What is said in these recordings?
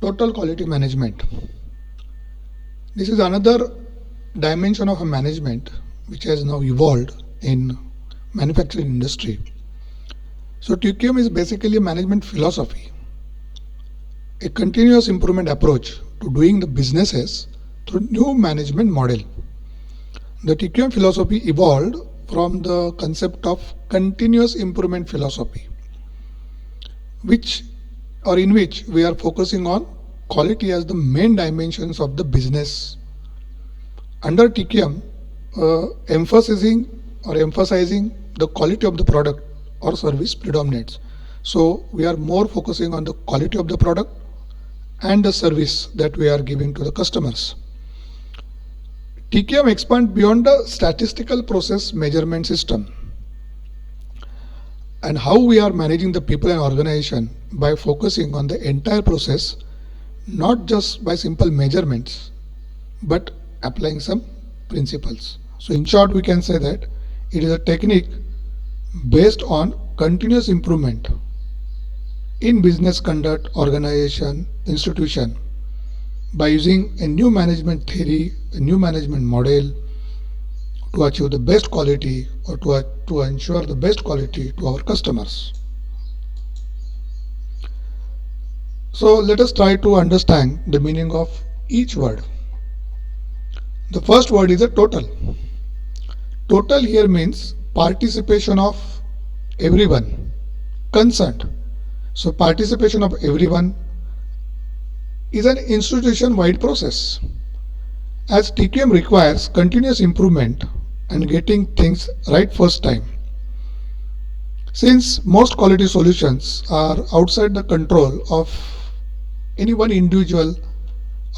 Total quality management. This is another dimension of a management which has now evolved in manufacturing industry. So TQM is basically a management philosophy, a continuous improvement approach to doing the businesses through new management model. The TQM philosophy evolved from the concept of continuous improvement philosophy, which or in which we are focusing on quality as the main dimensions of the business. Under TQM, emphasizing the quality of the product or service predominates. So we are more focusing on the quality of the product and the service that we are giving to the customers. TQM expands beyond the statistical process measurement system and how we are managing the people and organization by focusing on the entire process, not just by simple measurements, but applying some principles. So in short, we can say that it is a technique based on continuous improvement in business conduct, organization, institution by using a new management theory, a new management model to achieve the best quality or to ensure the best quality to our customers. So let us try to understand the meaning of each word. The first word is a total. Total here means participation of everyone concerned. So participation of everyone is an institution-wide process. As TQM requires continuous improvement and getting things right first time. Since most quality solutions are outside the control of any one individual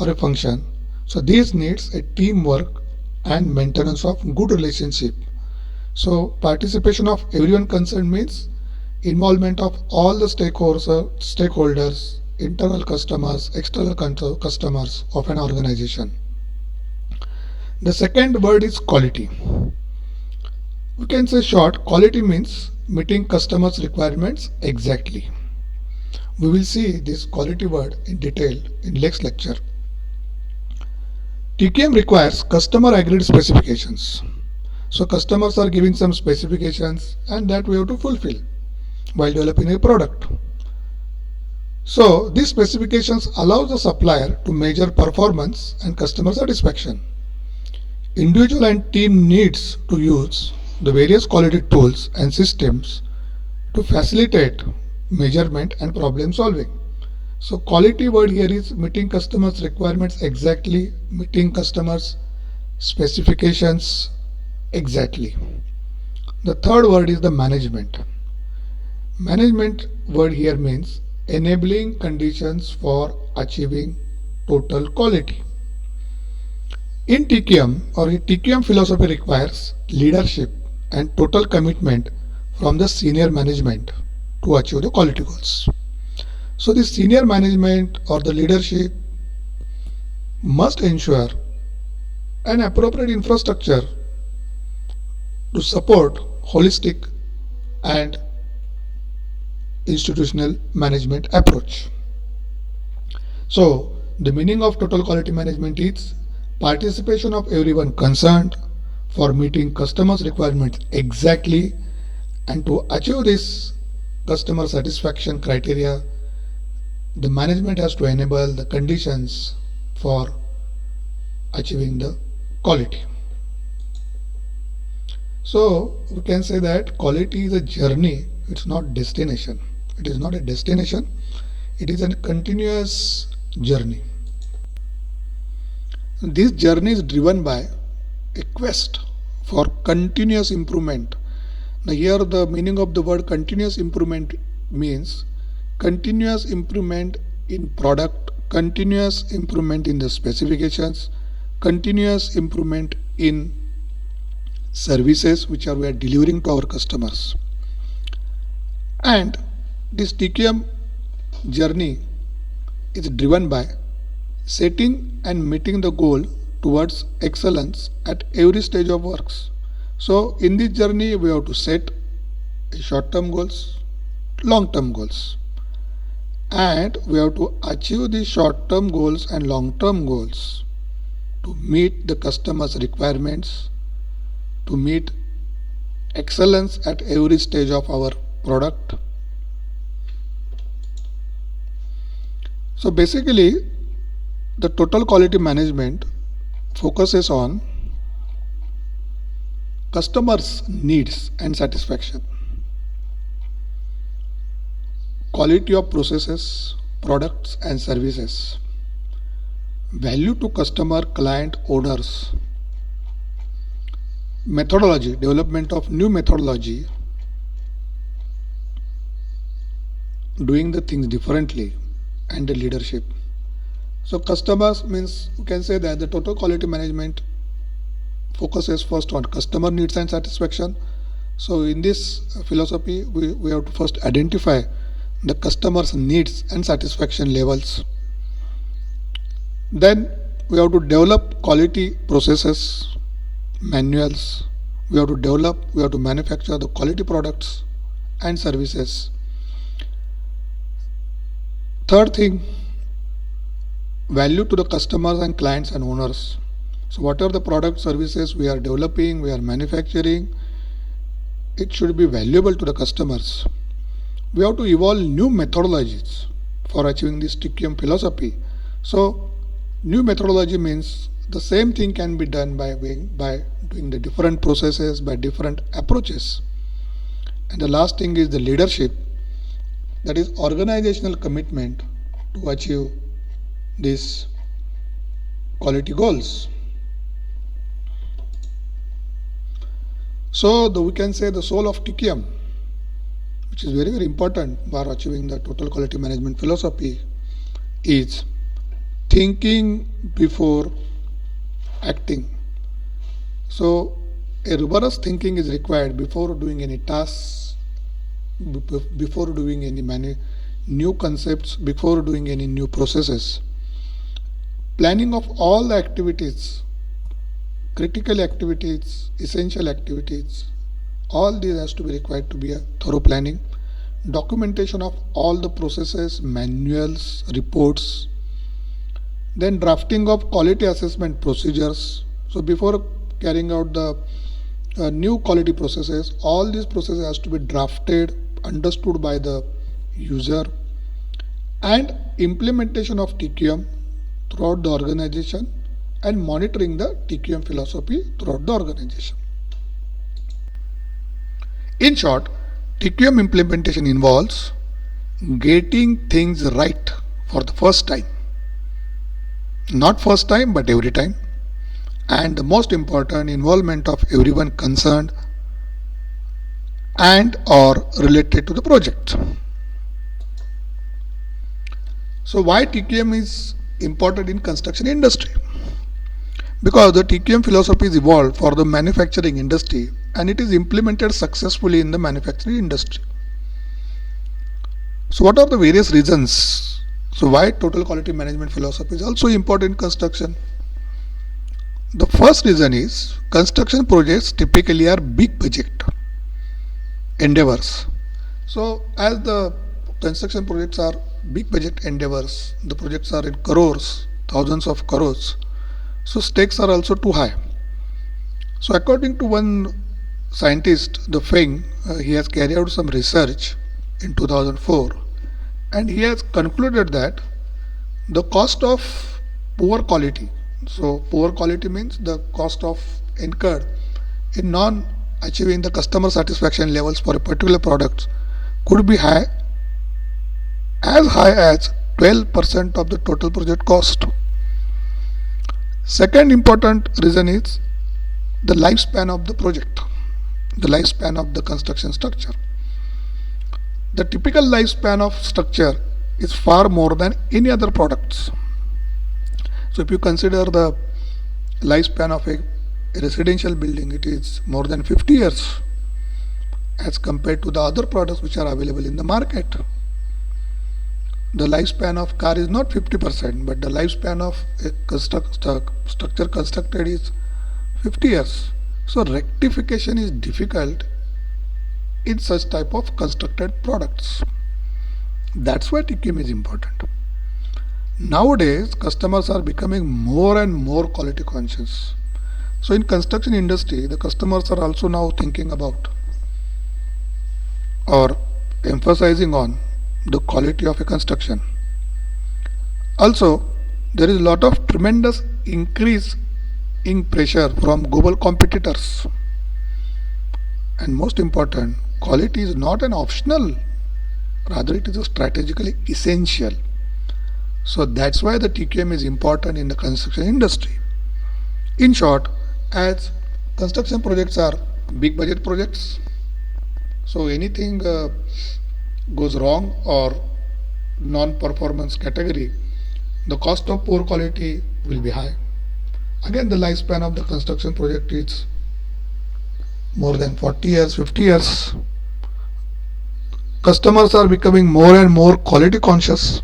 or a function, so this needs a teamwork and maintenance of good relationship. So participation of everyone concerned means involvement of all the stakeholders, internal customers, external customers of an organization. The second word is quality. We can say short, quality means meeting customers' requirements exactly. We will see this quality word in detail in next lecture. TQM requires customer agreed specifications. So customers are giving some specifications and that we have to fulfill while developing a product. So these specifications allow the supplier to measure performance and customer satisfaction. Individual and team needs to use the various quality tools and systems to facilitate measurement and problem solving. So quality word here is meeting customers requirements exactly, meeting customers specifications exactly. The third word is the management. Management word here means enabling conditions for achieving total quality. In TQM or TQM philosophy requires leadership and total commitment from the senior management to achieve the quality goals. So the senior management or the leadership must ensure an appropriate infrastructure to support holistic and institutional management approach. So the meaning of total quality management is participation of everyone concerned for meeting customers' requirements exactly, and to achieve this customer satisfaction criteria, the management has to enable the conditions for achieving the quality. So we can say that quality is a journey, it's not destination. It is not a destination, it is a continuous journey. This journey is driven by a quest for continuous improvement. Now here the meaning of the word continuous improvement means continuous improvement in product, continuous improvement in the specifications, continuous improvement in services which we are delivering to our customers. And this TQM journey is driven by setting and meeting the goal towards excellence at every stage of works. So in this journey we have to set short-term goals, long-term goals, and we have to achieve the short-term goals and long-term goals to meet the customer's requirements, to meet excellence at every stage of our product. So basically, the total quality management focuses on customers' needs and satisfaction, quality of processes, products and services, value to customer, client, owners, methodology, development of new methodology, doing the things differently, and the leadership. So customers means you can say that the total quality management focuses first on customer needs and satisfaction. So in this philosophy, we have to first identify the customer's needs and satisfaction levels. Then we have to develop quality processes, manuals. We have to manufacture the quality products and services. Third thing, value to the customers and clients and owners. So whatever the product services we are developing, we are manufacturing, it should be valuable to the customers. We have to evolve new methodologies for achieving this TQM philosophy. So new methodology means the same thing can be done by doing the different processes, by different approaches. And the last thing is the leadership, that is organizational commitment to achieve these quality goals. So we can say the soul of TQM, which is very important for achieving the total quality management philosophy, is thinking before acting. So a rigorous thinking is required before doing any tasks, before doing any new concepts, before doing any new processes. Planning of all the activities, critical activities, essential activities, all these has to be required to be a thorough planning. Documentation of all the processes, manuals, reports. Then drafting of quality assessment procedures. So before carrying out the new quality processes, all these processes has to be drafted, understood by the user, and implementation of TQM throughout the organization and monitoring the TQM philosophy throughout the organization. In short, TQM implementation involves getting things right for the first time. Not first time, but every time. And the most important, involvement of everyone concerned and or related to the project. So why TQM is important in construction industry? Because the TQM philosophy is evolved for the manufacturing industry and it is implemented successfully in the manufacturing industry. So what are the various reasons? So why total quality management philosophy is also important in construction? The first reason is construction projects typically are big budget endeavors. So as the construction projects are big budget endeavors, the projects are in crores, thousands of crores, so stakes are also too high. So according to one scientist, the Feng, he has carried out some research in 2004 and he has concluded that the cost of poor quality, so poor quality means the cost of incurred in non achieving the customer satisfaction levels for a particular product, could be high as 12% of the total project cost. Second important reason is the lifespan of the project, the lifespan of the construction structure. The typical lifespan of structure is far more than any other products. So if you consider the lifespan of a residential building, it is more than 50 years as compared to the other products which are available in the market. The lifespan of car is not 50%, but the lifespan of a structure constructed is 50 years. So rectification is difficult in such type of constructed products. That's why TQM is important. Nowadays, customers are becoming more and more quality conscious. So in construction industry, the customers are also now thinking about or emphasizing on the quality of a construction. Also, there is a lot of tremendous increase in pressure from global competitors. And most important, quality is not an optional, rather it is a strategically essential. So that's why the TQM is important in the construction industry. In short, as construction projects are big budget projects, so anything goes wrong or non-performance category, the cost of poor quality will be high. Again, the lifespan of the construction project is more than 40 years, 50 years. Customers are becoming more and more quality conscious.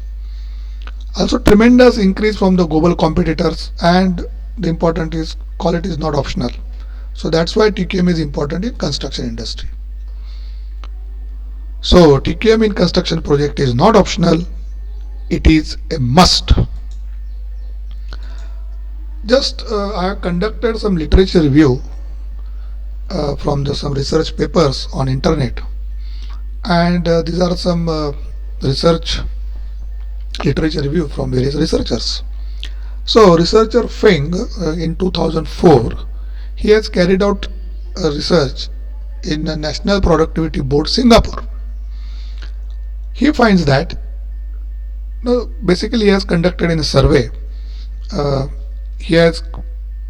Also, tremendous increase from the global competitors, and the important is quality is not optional. So that's why TQM is important in construction industry. So TQM in construction project is not optional, it is a must. Just I have conducted some literature review from some research papers on internet, and these are some research literature review from various researchers. So researcher Feng in 2004, he has carried out a research in the National Productivity Board Singapore. He finds that basically he has conducted in a survey. He has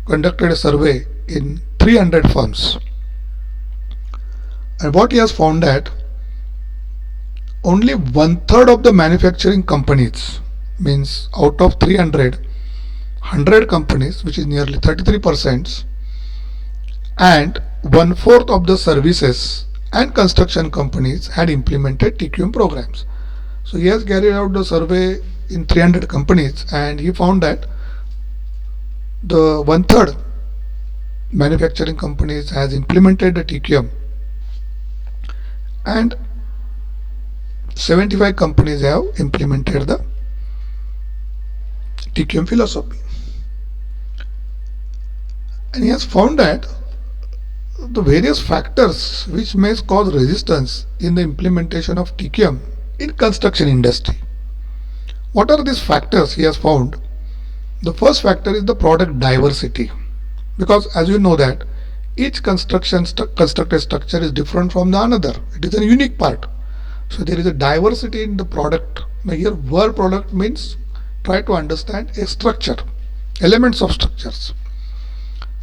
conducted a survey in 300 firms, and what he has found that only 1/3 of the manufacturing companies, means out of 300, 100 companies, which is nearly 33%, and 1/4 of the services and construction companies had implemented TQM programs. So he has carried out the survey in 300 companies, and he found that the 1/3 manufacturing companies has implemented the TQM, and 75 companies have implemented the TQM philosophy. And he has found that the various factors which may cause resistance in the implementation of TQM in construction industry. What are these factors he has found? The first factor is the product diversity, because as you know that each constructed structure is different from the another. It is a unique part. So there is a diversity in the product. Now here word product means try to understand a structure, elements of structures.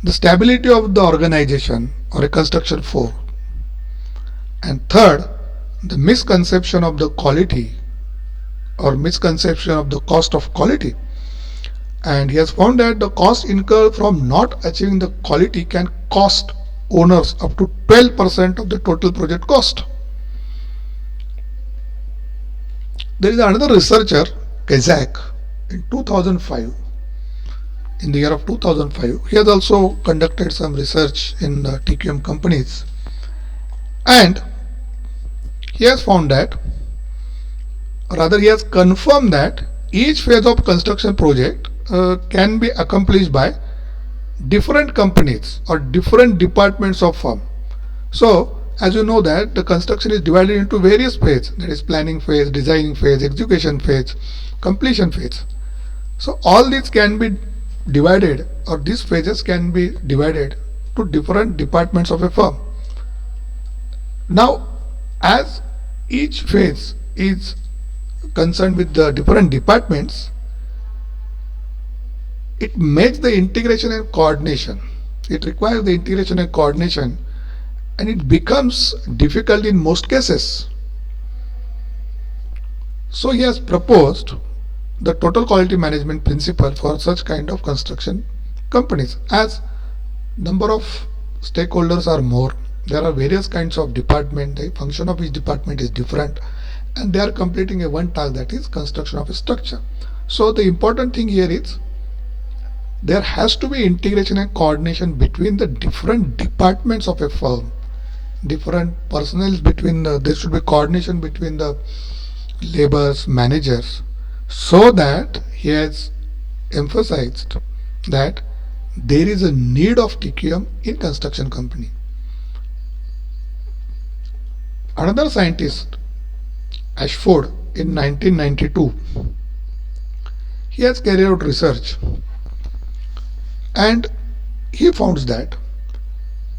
The stability of the organization or a construction form. And third, the misconception of the quality or misconception of the cost of quality. And he has found that the cost incurred from not achieving the quality can cost owners up to 12% of the total project cost. There is another researcher, Kazak, in 2005. In the year of 2005, he has also conducted some research in TQM companies, and he has found that, rather he has confirmed that each phase of construction project can be accomplished by different companies or different departments of firm. So as you know that the construction is divided into various phases, that is planning phase, designing phase, execution phase, completion phase. So all these can be divided, or these phases can be divided to different departments of a firm. Now as each phase is concerned with the different departments, it makes the integration and coordination. It requires the integration and coordination, and it becomes difficult in most cases. So he has proposed the total quality management principle for such kind of construction companies. As number of stakeholders are more, there are various kinds of department, the function of each department is different, and they are completing a one task, that is construction of a structure. So the important thing here is there has to be integration and coordination between the different departments of a firm, different personnel between there should be coordination between the laborers, managers, so that he has emphasized that there is a need of TQM in construction company. Another scientist, Ashford, in 1992, he has carried out research and he found that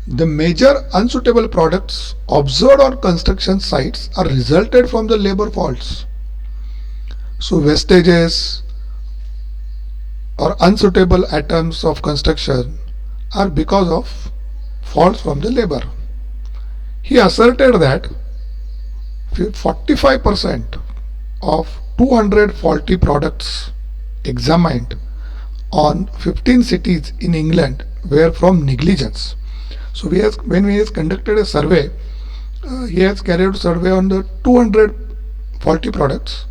the major unsuitable products observed on construction sites are resulted from the labor faults. So wastages or unsuitable items of construction are because of faults from the labor. He asserted that 45% of 200 faulty products examined on 15 cities in England were from negligence. So when he has conducted a survey, he has carried out a survey on the 200 faulty products,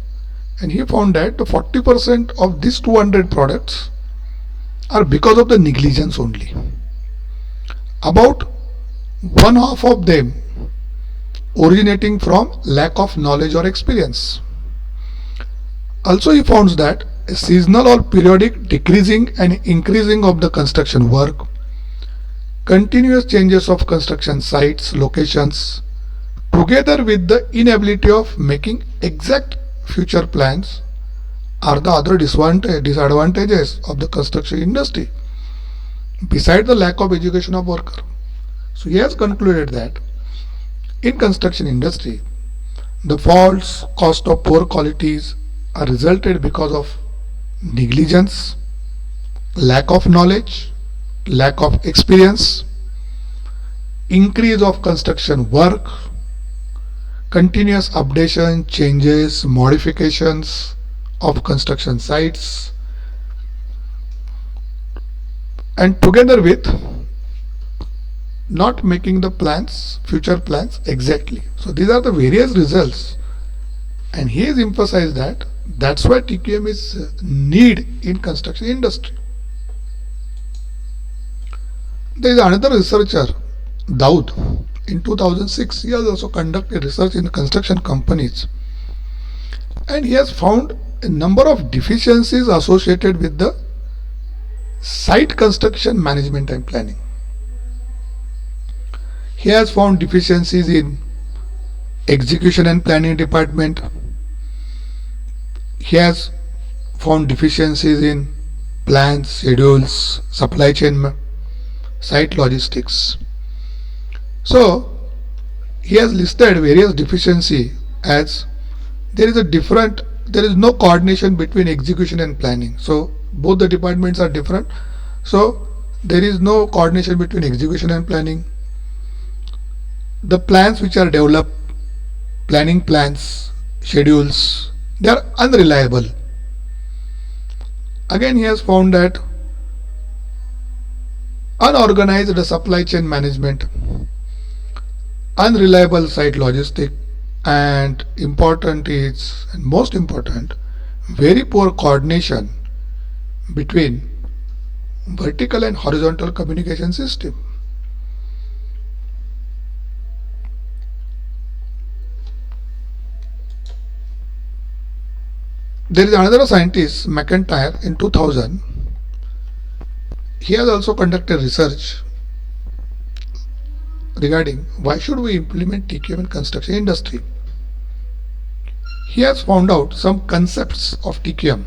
and he found that 40% of these 200 products are because of the negligence only. About one half of them originating from lack of knowledge or experience. Also, he found that a seasonal or periodic decreasing and increasing of the construction work, continuous changes of construction sites, locations, together with the inability of making exact future plans are the other disadvantages of the construction industry, beside the lack of education of worker. So he has concluded that in construction industry, the faults, cost of poor qualities are resulted because of negligence, lack of knowledge, lack of experience, increase of construction work, continuous updation, changes, modifications of construction sites, and together with not making the plans, future plans exactly. So these are the various results, and he has emphasized that that's why TQM is need in construction industry. There is another researcher, Daud, in 2006. He has also conducted research in construction companies, and he has found a number of deficiencies associated with the site construction management and planning. He has found deficiencies in execution and planning department. He has found deficiencies in plans, schedules, supply chain, site logistics. So he has listed various deficiencies as there is no coordination between execution and planning. So both the departments are different. So there is no coordination between execution and planning. The plans which are developed, planning plans, schedules, they are unreliable. Again, he has found that unorganized supply chain management, unreliable site logistic, and most important, very poor coordination between vertical and horizontal communication system. There is another scientist, McIntyre, in 2000. He has also conducted research regarding why should we implement TQM in construction industry. He has found out some concepts of TQM.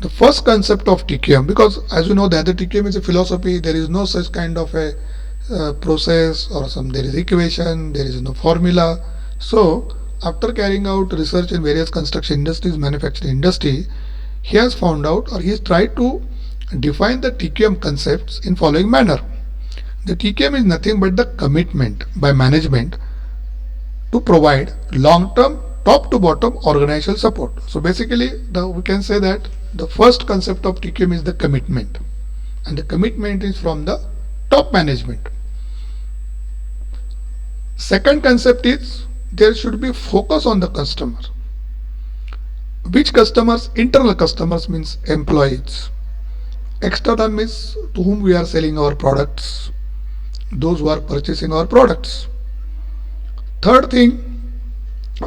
The first concept of TQM, because as you know that the TQM is a philosophy, there is no such kind of a process or there is equation, there is no formula. So after carrying out research in various construction industries, manufacturing industry, he has found out, or he has tried to define the TQM concepts in following manner. The TQM is nothing but the commitment by management to provide long-term, top to bottom organizational support. So basically we can say that the first concept of TQM is the commitment, and the commitment is from the top management. Second concept is there should be focus on the customer. Which customers? Internal customers means employees. External means to whom we are selling our products, those who are purchasing our products. Third thing,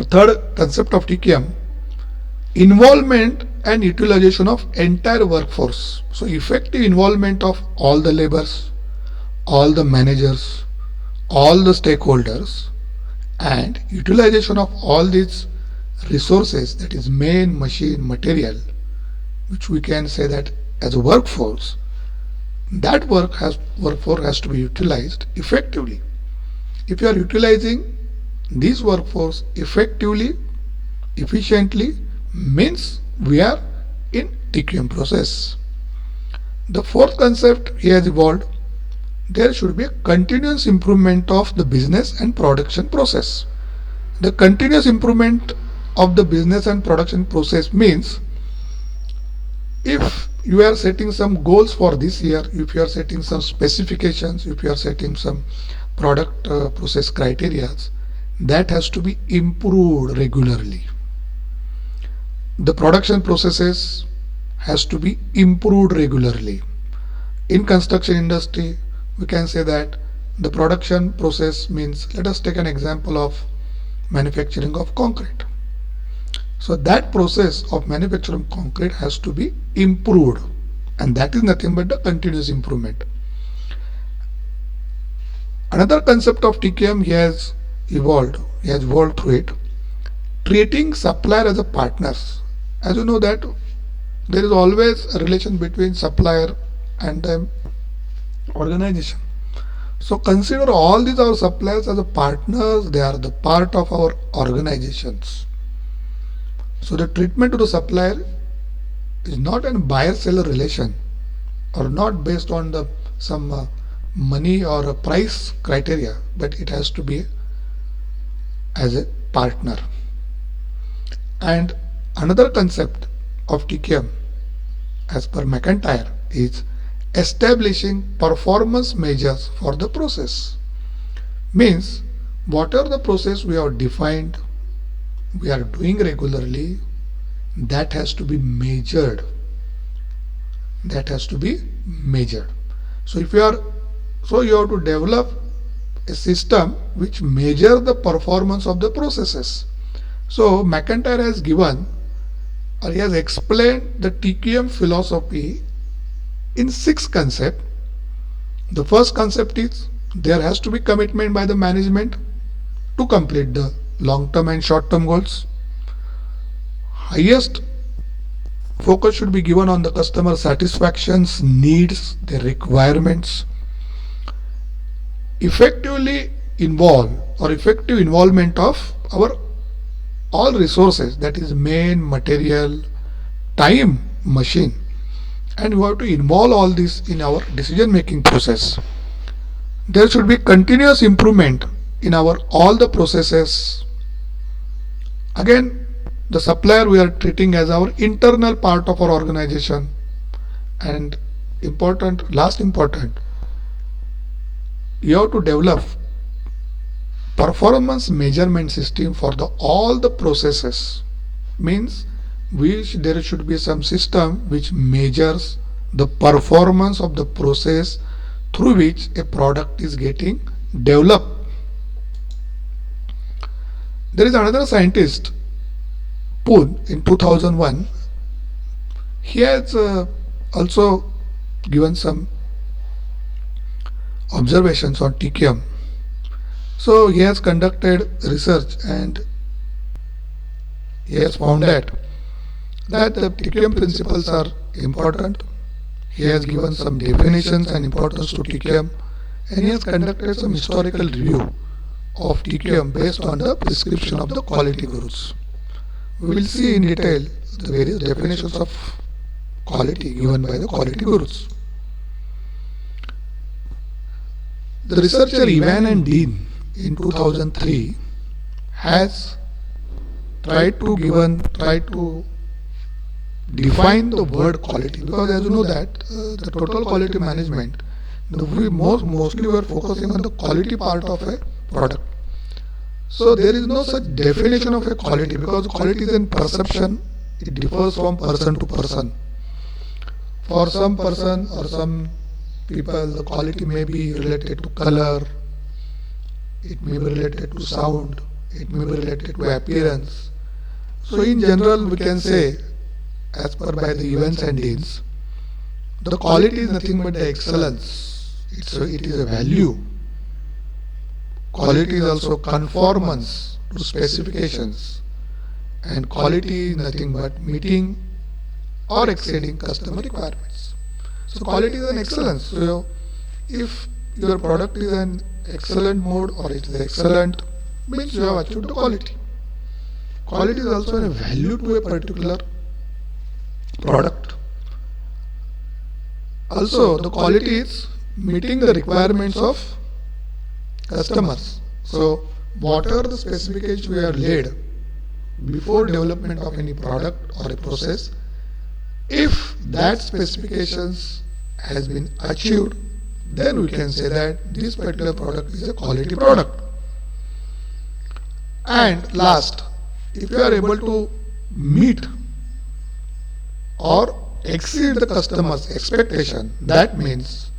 Third concept of TQM, involvement and utilization of entire workforce. So effective involvement of all the laborers, all the managers, all the stakeholders, and utilization of all these resources, that is main machine material, which we can say that as a workforce, that workforce has to be utilized effectively. If you are utilizing this workforce effectively, efficiently, means we are in TQM process. The fourth concept he has evolved, there should be a continuous improvement of the business and production process. The continuous improvement of the business and production process means, if you are setting some goals for this year, if you are setting some specifications, if you are setting some product process criteria, that has to be improved regularly. The production processes has to be improved regularly. In construction industry, we can say that the production process means, let us take an example of manufacturing of concrete. So that process of manufacturing concrete has to be improved, and that is nothing but the continuous improvement. Another concept of TQM he has evolved through it, treating supplier as a partners. As you know that there is always a relation between supplier and the organization. So consider all these our suppliers as a partners, they are the part of our organizations. So the treatment to the supplier is not a buyer-seller relation, or not based on the some money or a price criteria, but it has to be as a partner. And another concept of TQM as per McIntyre is establishing performance measures for the process. Means whatever the process we have defined, we are doing regularly, that has to be measured. That has to be measured. So you have to develop a system which measures the performance of the processes. So McIntyre has given, or he has explained the TQM philosophy in 6 concepts. The first concept is there has to be commitment by the management to complete the long-term and short-term goals. Highest focus should be given on the customer satisfactions, needs, their requirements. Effectively involve, or effective involvement of our all resources, that is main, material, time, machine, and we have to involve all this in our decision making process. There should be continuous improvement in our all the processes. Again, the supplier we are treating as our internal part of our organization. And last important, you have to develop performance measurement system for all the processes. Means there should be some system which measures the performance of the process through which a product is getting developed. There is another scientist, Poon, in 2001. He has also given some observations on TQM. So he has conducted research and he has found that the TQM principles are important. He has given some definitions and importance to TQM, and he has conducted some historical review of TQM based on the prescription of the quality gurus. We will see in detail the various definitions of quality given by the quality gurus. The researcher Evan and Dean in 2003 has tried to define the word quality, because as you know that the total quality management, we mostly were focusing on the quality part of a product. So there is no such definition of a quality, because quality is in perception. It differs from person to person. For some person or some people, the quality may be related to color, it may be related to sound, it may be related to appearance. So in general we can say, as per by the events and deans, the quality is nothing but the excellence. It is a value. Quality is also conformance to specifications, and quality is nothing but meeting or exceeding customer requirements. So quality is an excellence. So if your product is an excellent mode or it is excellent, means you have achieved the quality. Quality is also a value to a particular product. Also, the quality is meeting the requirements of customers. So, whatever the specifications we have laid before development of any product or a process, if that specifications has been achieved, then we can say that this particular product is a quality product. And last, if you are able to meet or exceed the customer's expectation, that means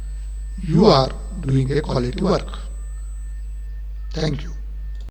you are doing a quality work. Thank you.